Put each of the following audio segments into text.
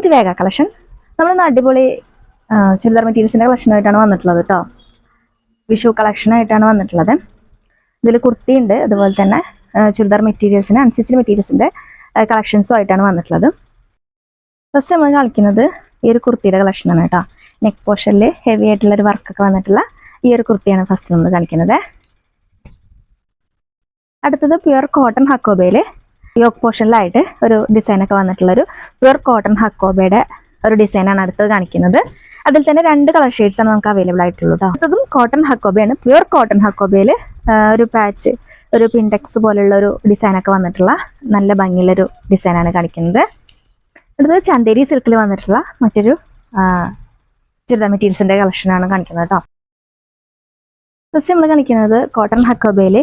Velvet വേഗ collection. നമ്മൾ അടിപൊളി ചുരിദാർ മെറ്റീരിയൽസിൻ്റെ കളക്ഷനായിട്ടാണ് വന്നിട്ടുള്ളത് കേട്ടോ. വിഷു കളക്ഷനായിട്ടാണ് വന്നിട്ടുള്ളത്. ഇതിൽ കുർത്തി ഉണ്ട്, അതുപോലെ തന്നെ ചുരിദാർ മെറ്റീരിയൽസിന് അൺസ്റ്റിച്ച്ഡ് മെറ്റീരിയൽസിൻ്റെ കളക്ഷൻസും ആയിട്ടാണ് വന്നിട്ടുള്ളത്. ഫസ്റ്റ് നമ്മൾ കാണിക്കുന്നത് ഈ ഒരു കുർത്തിയുടെ കളക്ഷനാണ് കേട്ടോ. നെക്ക് പോർഷനിൽ ഹെവി ആയിട്ടുള്ളൊരു വർക്കൊക്കെ വന്നിട്ടുള്ള ഈ ഒരു കുർത്തിയാണ് ഫസ്റ്റ് നമ്മൾ കാണിക്കുന്നത്. അടുത്തത് പ്യുവർ കോട്ടൺ ഹക്കോബയിൽ യോക്ക് പോർഷനിലായിട്ട് ഒരു ഡിസൈനൊക്കെ വന്നിട്ടുള്ളൊരു പ്യുവർ കോട്ടൺ ഹക്കോബയുടെ ഒരു ഡിസൈനാണ് അടുത്തത് കാണിക്കുന്നത്. അതിൽ തന്നെ 2 കളർ ഷെയ്ഡ്സാണ് നമുക്ക് അവൈലബിൾ ആയിട്ടുള്ളൂ കേട്ടോ. അടുത്തതും കോട്ടൺ ഹക്കോബയാണ്. പ്യുവർ കോട്ടൺ ഹക്കോബയിൽ ഒരു പാച്ച്, ഒരു പിൻടെക്സ് പോലുള്ള ഒരു ഡിസൈനൊക്കെ വന്നിട്ടുള്ള നല്ല ഭംഗിയുള്ളൊരു ഡിസൈനാണ് കാണിക്കുന്നത്. അടുത്തത് ചന്തേരി സിൽക്കിൽ വന്നിട്ടുള്ള മറ്റൊരു ചുരിദാർ മെറ്റീരിയൽസിൻ്റെ കളക്ഷനാണ് കാണിക്കുന്നത് കേട്ടോ. ഫസ്റ്റ് നമ്മൾ കാണിക്കുന്നത് കോട്ടൺ ഹക്കോബയിൽ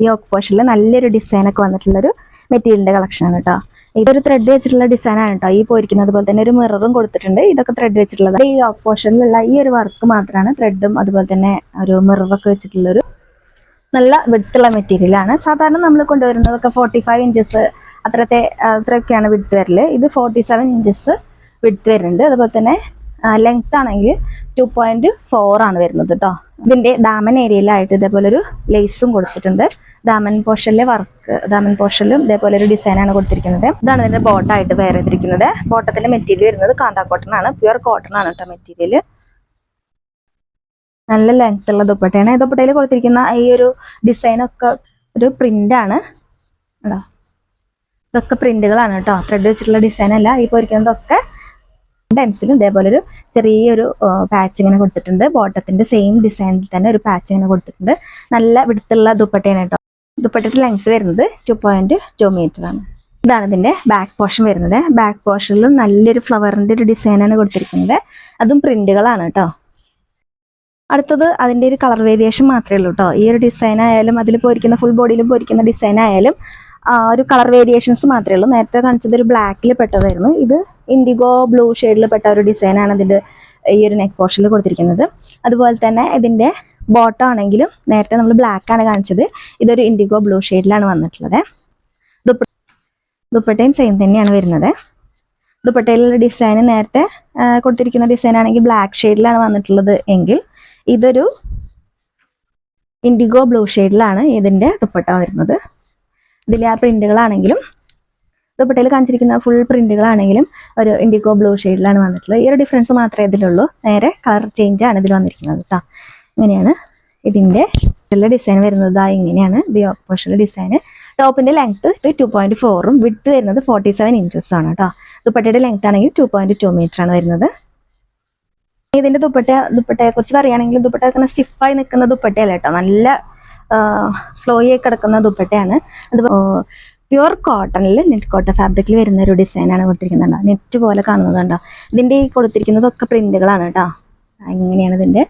യോക്ക് പോർഷനിൽ നല്ലൊരു ഡിസൈനൊക്കെ വന്നിട്ടുള്ളൊരു മെറ്റീരിയലിൻ്റെ കളക്ഷനാണ് കേട്ടോ. ഇതൊരു ത്രെഡ് വെച്ചിട്ടുള്ള ഡിസൈനാണ് കേട്ടോ. ഈ പോയിരിക്കുന്നത് പോലെ തന്നെ ഒരു മിററും കൊടുത്തിട്ടുണ്ട്. ഇതൊക്കെ ത്രെഡ് വെച്ചിട്ടുള്ളത്. ഈ യോക്ക് പോർഷനിലുള്ള ഈ ഒരു വർക്ക് മാത്രമാണ് ത്രെഡും അതുപോലെ തന്നെ ഒരു മിററൊക്കെ വെച്ചിട്ടുള്ളൊരു നല്ല വിട്ടുള്ള മെറ്റീരിയലാണ്. സാധാരണ നമ്മൾ കൊണ്ടുവരുന്നതൊക്കെ 45 ഇഞ്ചസ് അത്രയൊക്കെയാണ് വിട്ട് വരല്. ഇത് 47 ഇഞ്ചസ് വിട്ട് വരുന്നുണ്ട്. അതുപോലെ തന്നെ ലെങ്ത് ആണെങ്കിൽ 2.4 ആണ് വരുന്നത് കേട്ടോ. ഇതിൻ്റെ ദാമൻ ഏരിയയിലായിട്ട് ഇതേപോലെ ഒരു ലേസും കൊടുത്തിട്ടുണ്ട്. ദാമൻ പോർഷനിലെ വർക്ക്, ദാമൻ പോർഷനിലും ഇതേപോലെ ഒരു ഡിസൈനാണ് കൊടുത്തിരിക്കുന്നത്. ഇതാണ് ഇതിൻ്റെ ബോട്ടായിട്ട് വെയർ ചെയ്തിരിക്കുന്നത്. ബോട്ടത്തിൻ്റെ മെറ്റീരിയൽ വരുന്നത് കാന്താ കോട്ടൺ ആണ്, പ്യുവർ കോട്ടൺ ആണ് കേട്ടോ മെറ്റീരിയൽ. നല്ല ലെങ്ത് ഉള്ള ദുപ്പട്ടയാണ്. ദുപ്പട്ടയിൽ കൊടുത്തിരിക്കുന്ന ഈ ഒരു ഡിസൈനൊക്കെ ഒരു പ്രിൻ്റാണ് കേട്ടോ. ഇതൊക്കെ പ്രിന്റുകളാണ് കേട്ടോ, ത്രെഡ് വെച്ചിട്ടുള്ള ഡിസൈൻ അല്ല. ഈ പോയിരിക്കുന്നതൊക്കെ ഡെൻസിലും ഇതേപോലെ ഒരു ചെറിയൊരു പാച്ച് ഇങ്ങനെ കൊടുത്തിട്ടുണ്ട്. ബോട്ടത്തിന്റെ സെയിം ഡിസൈനിൽ തന്നെ ഒരു പാച്ച് ഇങ്ങനെ കൊടുത്തിട്ടുണ്ട്. നല്ല വിടുത്തുള്ള ദുപ്പട്ടയാണ് കേട്ടോ. ദുപ്പട്ടയുടെ ലെങ്ത് വരുന്നത് 2.2 മീറ്റർ ആണ്. ഇതാണ് ഇതിന്റെ ബാക്ക് പോർഷൻ വരുന്നത്. ബാക്ക് പോർഷനിലും നല്ലൊരു ഫ്ലവറിന്റെ ഒരു ഡിസൈനാണ് കൊടുത്തിരിക്കുന്നത്. അതും പ്രിന്റുകളാണ് കേട്ടോ. അടുത്തത് അതിൻ്റെ ഒരു കളർ വേരിയേഷൻ മാത്രമേ ഉള്ളൂ കേട്ടോ. ഈ ഒരു ഡിസൈൻ ആയാലും അതിൽ പോയിരിക്കുന്ന ഫുൾ ബോഡിയിലും പോയിരിക്കുന്ന ഡിസൈൻ ആയാലും ഒരു കളർ വേരിയേഷൻസ് മാത്രമേ ഉള്ളൂ. നേരത്തെ കാണിച്ചത് ഒരു ബ്ലാക്കിൽ പെട്ടതായിരുന്നു. ഇത് ഇൻഡിഗോ ബ്ലൂ ഷെയ്ഡിൽ പെട്ട ഒരു ഡിസൈനാണ് ഇതിൻ്റെ ഈ ഒരു നെക്ക് പോർഷനിൽ കൊടുത്തിരിക്കുന്നത്. അതുപോലെ തന്നെ ഇതിൻ്റെ ബോട്ടം ആണെങ്കിലും നേരത്തെ നമ്മൾ ബ്ലാക്ക് ആണ് കാണിച്ചത്, ഇതൊരു ഇൻഡിഗോ ബ്ലൂ ഷെയ്ഡിലാണ് വന്നിട്ടുള്ളത്. ദുപ്പട്ടയും സെയിം തന്നെയാണ് വരുന്നത്. ദുപ്പട്ടയിലുള്ള ഡിസൈൻ നേരത്തെ കൊടുത്തിരിക്കുന്ന ഡിസൈൻ ആണെങ്കിൽ ബ്ലാക്ക് ഷെയ്ഡിലാണ് വന്നിട്ടുള്ളത് എങ്കിൽ ഇതൊരു ഇൻഡിഗോ ബ്ലൂ ഷെയ്ഡിലാണ് ഇതിൻ്റെ ദുപ്പട്ട വരുന്നത്. ഇതിലെ ആ പ്രിന്റുകളാണെങ്കിലും ദുപ്പട്ടയിൽ കാണിച്ചിരിക്കുന്ന ഫുൾ പ്രിന്റുകളാണെങ്കിലും ഒരു ഇൻഡിഗോ ബ്ലൂ ഷെയ്ഡിലാണ് വന്നിട്ടുള്ളത്. ഈ ഒരു ഡിഫറൻസ് മാത്രമേ ഇതിലുള്ളൂ. നേരെ കളർ ചേഞ്ച് ആണ് ഇതിൽ വന്നിരിക്കുന്നത് കേട്ടോ. ഇങ്ങനെയാണ് ഇതിൻ്റെ ഡിസൈൻ വരുന്നത്. ഇങ്ങനെയാണ് ഇത് യോക്ക് പോർഷനിലെ ഡിസൈൻ. ടോപ്പിന്റെ ലെങ്ത് 2.4ഉം വിഡ്ത്ത് വരുന്നത് 47 ഇഞ്ചസ് ആണ് കേട്ടോ. ദുപ്പട്ടയുടെ ലെങ്ത് ആണെങ്കിൽ 2.2 മീറ്റർ ആണ് വരുന്നത്. ഇതിന്റെ ദുപ്പട്ടയെ കുറിച്ച് പറയുകയാണെങ്കിൽ ദുപ്പട്ട സ്റ്റിഫായി നിൽക്കുന്ന ദുപ്പട്ടയല്ല കേട്ടോ, നല്ല ഫ്ലോയി കിടക്കുന്ന ദുപ്പട്ടയാണ്. അത് പ്യുവർ കോട്ടണിൽ നെറ്റ് കോട്ടൺ ഫാബ്രിക്കിൽ വരുന്ന ഒരു ഡിസൈനാണ് കൊടുത്തിരിക്കുന്നുണ്ടോ, നെറ്റ് പോലെ കാണുന്നതുണ്ടോ. ഇതിൻ്റെ ഈ കൊടുത്തിരിക്കുന്നതൊക്കെ പ്രിന്റുകളാണ് കേട്ടോ. ഇങ്ങനെയാണ് ഇതിൻ്റെ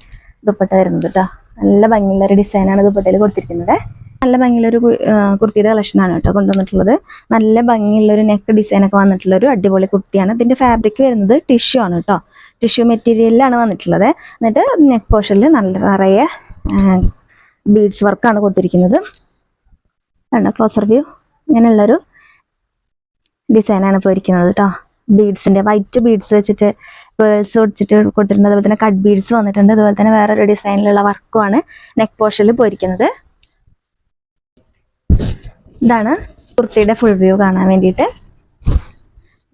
ദുപ്പട്ട വരുന്നത് കേട്ടോ. നല്ല ഭംഗിയുള്ളൊരു ഡിസൈനാണ് ദുപ്പട്ടയിൽ കൊടുത്തിരിക്കുന്നത്. നല്ല ഭംഗിയുള്ളൊരു കുർത്തിയുടെ കളക്ഷനാണ് കേട്ടോ കൊണ്ടുവന്നിട്ടുള്ളത്. നല്ല ഭംഗിയുള്ളൊരു നെക്ക് ഡിസൈനൊക്കെ വന്നിട്ടുള്ളൊരു അടിപൊളി കുർത്തിയാണ്. ഇതിൻ്റെ ഫാബ്രിക് വരുന്നത് ടിഷ്യൂ ആണ് കേട്ടോ. ടിഷ്യൂ മെറ്റീരിയലിലാണ് വന്നിട്ടുള്ളത്. എന്നിട്ട് നെക്ക് പോർഷനിൽ നിറയെ ബീഡ്സ് വർക്കാണ് കൊടുത്തിരിക്കുന്നത്. ക്ലോസർ വ്യൂ ഇങ്ങനെയുള്ളൊരു ഡിസൈനാണ് ഇപ്പോൾ ഇരിക്കുന്നത് കേട്ടോ. ബീഡ്സിൻ്റെ വൈറ്റ് ബീഡ്സ് വെച്ചിട്ട് പേൾസ് വെച്ചിട്ട് കൊടുത്തിട്ടുണ്ട്. അതുപോലെ തന്നെ കട്ട് ബീഡ്സ് വന്നിട്ടുണ്ട്. അതുപോലെ തന്നെ വേറൊരു ഡിസൈനിലുള്ള വർക്കുമാണ് നെക്ക് പോർഷനിൽ പോയിരിക്കുന്നത്. ഇതാണ് കുർത്തിയുടെ ഫുൾ വ്യൂ കാണാൻ വേണ്ടിയിട്ട്.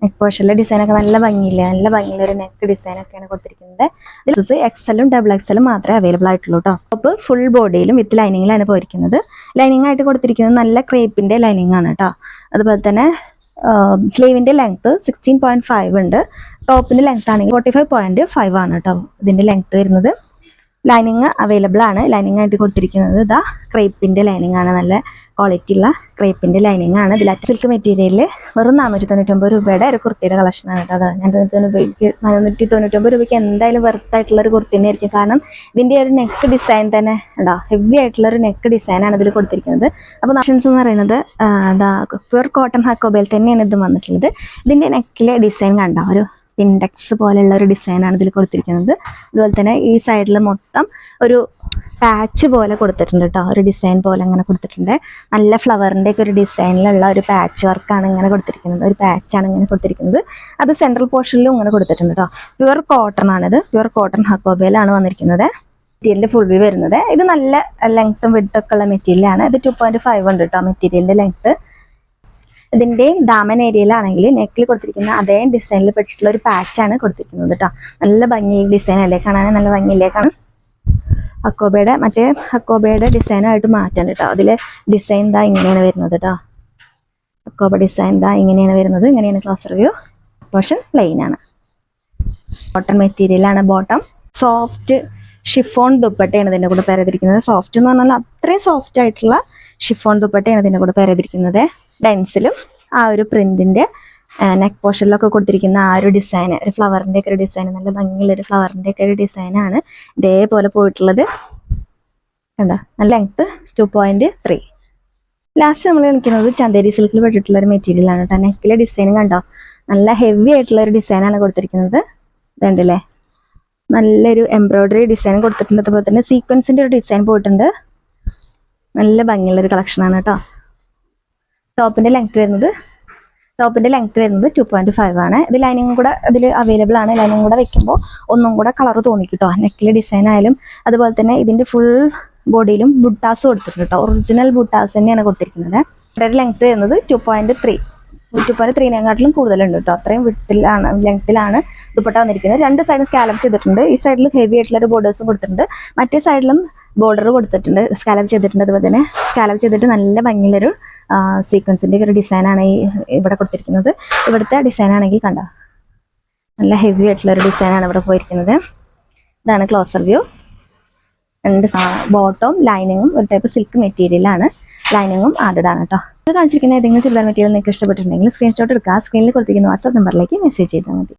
നെക്ക് പോർഷനിലെ ഡിസൈനൊക്കെ നല്ല ഭംഗിയില്ല, നല്ല ഭംഗിയുള്ള ഒരു നെക്ക് ഡിസൈനൊക്കെയാണ് കൊടുത്തിരിക്കുന്നത്. ഇതിൽ XL-ഉം XXL മാത്രമേ അവൈലബിൾ ആയിട്ടുള്ളൂ കേട്ടോ. ടോപ്പ് ഫുൾ ബോഡിയിലും വിത്ത് ലൈനിങ്ങിലാണ് പോയിരിക്കുന്നത്. ലൈനിങ് ആയിട്ട് കൊടുത്തിരിക്കുന്നത് നല്ല ക്രേപ്പിന്റെ ലൈനിങ് ആണ് കേട്ടോ. അതുപോലെ തന്നെ സ്ലീവിന്റെ ലെങ്ത് 16.5 ഉണ്ട്. ടോപ്പിന്റെ ലെങ്ത് ആണെങ്കിൽ 45.5 ആണ് കേട്ടോ ഇതിന്റെ ലെങ്ത് വരുന്നത്. ലൈനിങ് അവൈലബിൾ ആണ്. ലൈനിങ് ആയിട്ട് കൊടുത്തിരിക്കുന്നത് ഇതാ ക്രേപ്പിന്റെ ലൈനിങ് ആണ്, നല്ല ക്വാളിറ്റി ഉള്ള ക്രേപ്പിന്റെ ലൈനിങ് ആണ്. ഇതിൽ സിൽക്ക് മെറ്റീരിയലിൽ വെറും 499 രൂപയുടെ ഒരു കുർത്തിയുടെ കളക്ഷനാണ് കേട്ടോ. അത് 499 രൂപയ്ക്ക് എന്തായാലും വെർത്തായിട്ടുള്ള ഒരു കുർത്തി തന്നെ ആയിരിക്കും. കാരണം ഇതിന്റെ ഒരു നെക്ക് ഡിസൈൻ തന്നെ ഉണ്ടോ, ഹെവി ആയിട്ടുള്ള ഒരു നെക്ക് ഡിസൈനാണ് ഇതിൽ കൊടുത്തിരിക്കുന്നത്. അപ്പോൾ ഓപ്ഷൻസ് എന്ന് പറയുന്നത് പ്യുവർ കോട്ടൺ ഹക്കോബയിൽ തന്നെയാണ് ഇത് വന്നിട്ടുള്ളത്. ഇതിന്റെ നെക്കിലെ ഡിസൈൻ കണ്ടോ, ഒരു പിൻഡെക്സ് പോലെയുള്ള ഒരു ഡിസൈനാണ് ഇതിൽ കൊടുത്തിരിക്കുന്നത്. അതുപോലെ തന്നെ ഈ സൈഡിൽ മൊത്തം ഒരു പാച്ച് പോലെ കൊടുത്തിട്ടുണ്ട് കേട്ടോ, ഒരു ഡിസൈൻ പോലെ അങ്ങനെ കൊടുത്തിട്ടുണ്ട്. നല്ല ഫ്ലവറിൻ്റെ ഒക്കെ ഒരു ഡിസൈനിലുള്ള ഒരു പാച്ച് വർക്കാണ് ഇങ്ങനെ കൊടുത്തിരിക്കുന്നത്, ഒരു പാച്ചാണ് ഇങ്ങനെ കൊടുത്തിരിക്കുന്നത്. അത് സെൻട്രൽ പോർഷനിലും ഇങ്ങനെ കൊടുത്തിട്ടുണ്ട് കേട്ടോ. പ്യുവർ കോട്ടൺ ആണിത്, പ്യുവർ കോട്ടൺ ഹക്കോബയിലാണ് വന്നിരിക്കുന്നത്. മെറ്റീരിയലിൻ്റെ ഫുൾ വ്യൂ വരുന്നത്, ഇത് നല്ല ലെങ്ത്തും വിഡ്ത്തൊക്കെ ഉള്ള മെറ്റീരിയലാണ്. ഇത് 2.5 ഉണ്ട് കേട്ടോ മെറ്റീരിയലിൻ്റെ ലെങ്ത്ത്. ഇതിൻ്റെ ദാമൻ ഏരിയയിലാണെങ്കിൽ നെക്കിൽ കൊടുത്തിരിക്കുന്ന അതേ ഡിസൈനിൽ പെട്ടിട്ടുള്ള ഒരു പാച്ചാണ് കൊടുത്തിരിക്കുന്നത് കേട്ടോ. നല്ല ഭംഗി ഡിസൈൻ അല്ലേ, കാണാൻ നല്ല ഭംഗിയിലേക്കാണ്. ഹക്കോബയുടെ ഡിസൈനായിട്ട് മാറ്റാൻ കേട്ടോ. അതിലെ ഡിസൈൻ ദാ ഇങ്ങനെയാണ് വരുന്നത് കേട്ടോ. ഹക്കോബ ഡിസൈൻ ദാ ഇങ്ങനെയാണ് വരുന്നത്. ഇങ്ങനെയാണ് ക്ലോസർ വ്യൂ. പോർഷൻ പ്ലെയിൻ ആണ്. കോട്ടൺ മെറ്റീരിയലാണ് ബോട്ടം. സോഫ്റ്റ് ഷിഫോൺ ദുപ്പട്ടയാണ് ഇതിൻ്റെ കൂടെ പേരതിരിക്കുന്നത്. സോഫ്റ്റ് എന്ന് പറഞ്ഞാൽ അത്രയും സോഫ്റ്റ് ആയിട്ടുള്ള ഷിഫോൺ ദുപ്പട്ടയാണ് ഇതിൻ്റെ കൂടെ പേരതിരിക്കുന്നത്. ഡെൻസിലും ആ ഒരു പ്രിന്റിൻ്റെ നെക്ക് പോർഷനിലൊക്കെ കൊടുത്തിരിക്കുന്ന ആ ഒരു ഡിസൈൻ, ഒരു ഫ്ലവറിൻ്റെ ഒക്കെ ഒരു ഡിസൈൻ, നല്ല ഭംഗിയുള്ളൊരു ഫ്ലവറിൻ്റെ ഒക്കെ ഒരു ഡിസൈനാണ് ഇതേപോലെ പോയിട്ടുള്ളത്. കണ്ടോ, നല്ല ലെങ്ത്ത് 2.3. ലാസ്റ്റ് നമ്മൾ കളിക്കുന്നത് ചന്തേരി സിൽക്കിൽ പെട്ടിട്ടുള്ള ഒരു മെറ്റീരിയലാണ് കേട്ടോ. നെക്കിലെ ഡിസൈൻ കണ്ടോ, നല്ല ഹെവി ആയിട്ടുള്ള ഒരു ഡിസൈനാണ് കൊടുത്തിരിക്കുന്നത്. ഇതുണ്ടല്ലേ, നല്ലൊരു എംബ്രോയ്ഡറി ഡിസൈൻ കൊടുത്തിട്ടുണ്ട്. അതുപോലെ തന്നെ സീക്വൻസിൻ്റെ ഒരു ഡിസൈൻ പോയിട്ടുണ്ട്. നല്ല ഭംഗിയുള്ളൊരു കളക്ഷനാണ് കേട്ടോ. ടോപ്പിൻ്റെ ലെങ്ത്ത് വരുന്നത് 2.5 ആണ്. ഇത് ലൈനിങ്ങും കൂടെ ഇതിൽ അവൈലബിൾ ആണ്. ലൈനിങ്ങും കൂടെ വെക്കുമ്പോൾ ഒന്നും കൂടെ കളർ തോന്നിക്കും കേട്ടോ. നെക്കിലെ ഡിസൈൻ ആയാലും അതുപോലെ തന്നെ ഇതിൻ്റെ ഫുൾ ബോഡിയിലും ബുട്ടാസ് കൊടുത്തിട്ടുണ്ട് കേട്ടോ. ഒറിജിനൽ ബുട്ടാസ് തന്നെയാണ് കൊടുത്തിരിക്കുന്നത്. ഇവിടെ ലെങ്ത്ത് വരുന്നത് 2.3-നെക്കാട്ടിലും കൂടുതലുണ്ട് കേട്ടോ. അത്രയും ലെങ്ത്തിലാണ് ദുപ്പട്ട വന്നിരിക്കുന്നത്. രണ്ട് സൈഡും സ്കാലപ്പ് ചെയ്തിട്ടുണ്ട്. ഈ സൈഡിൽ ഹെവി ആയിട്ടുള്ള ഒരു ബോർഡേഴ്സും കൊടുത്തിട്ടുണ്ട്, മറ്റേ സൈഡിലും ബോർഡർ കൊടുത്തിട്ടുണ്ട്, സ്കാലപ്പ് ചെയ്തിട്ടുണ്ട്. അതുപോലെ തന്നെ സ്കാലപ്പ് ചെയ്തിട്ട് നല്ല ഭംഗിയുള്ളൊരു സീക്വൻസിൻ്റെ ഒരു ഡിസൈനാണ് ഇവിടെ കൊടുത്തിരിക്കുന്നത്. ഇവിടുത്തെ ഡിസൈൻ ആണെങ്കിൽ കണ്ടോ, നല്ല ഹെവി ആയിട്ടുള്ളൊരു ഡിസൈനാണ് ഇവിടെ പോയിരിക്കുന്നത്. ഇതാണ് ക്ലോസർ വ്യൂ. രണ്ട് ബോട്ടവും ലൈനിങ്ങും ഒരു ടൈപ്പ് സിൽക്ക് മെറ്റീരിയലാണ്. ലൈനിങ്ങും ആഡഡ് ആണ് കേട്ടോ. ഇത് കാണിച്ചിരിക്കുന്ന ഏതെങ്കിലും ചുരിദാർ മെറ്റീരിയൽ നിങ്ങൾക്ക് ഇഷ്ടപ്പെട്ടിട്ടുണ്ടെങ്കിൽ സ്ക്രീൻഷോട്ട് എടുക്കുക. സ്ക്രീനിൽ കൊടുത്തിരിക്കുന്ന വാട്സാപ്പ് നമ്പറിലേക്ക് മെസ്സേജ് ചെയ്താൽ മതി.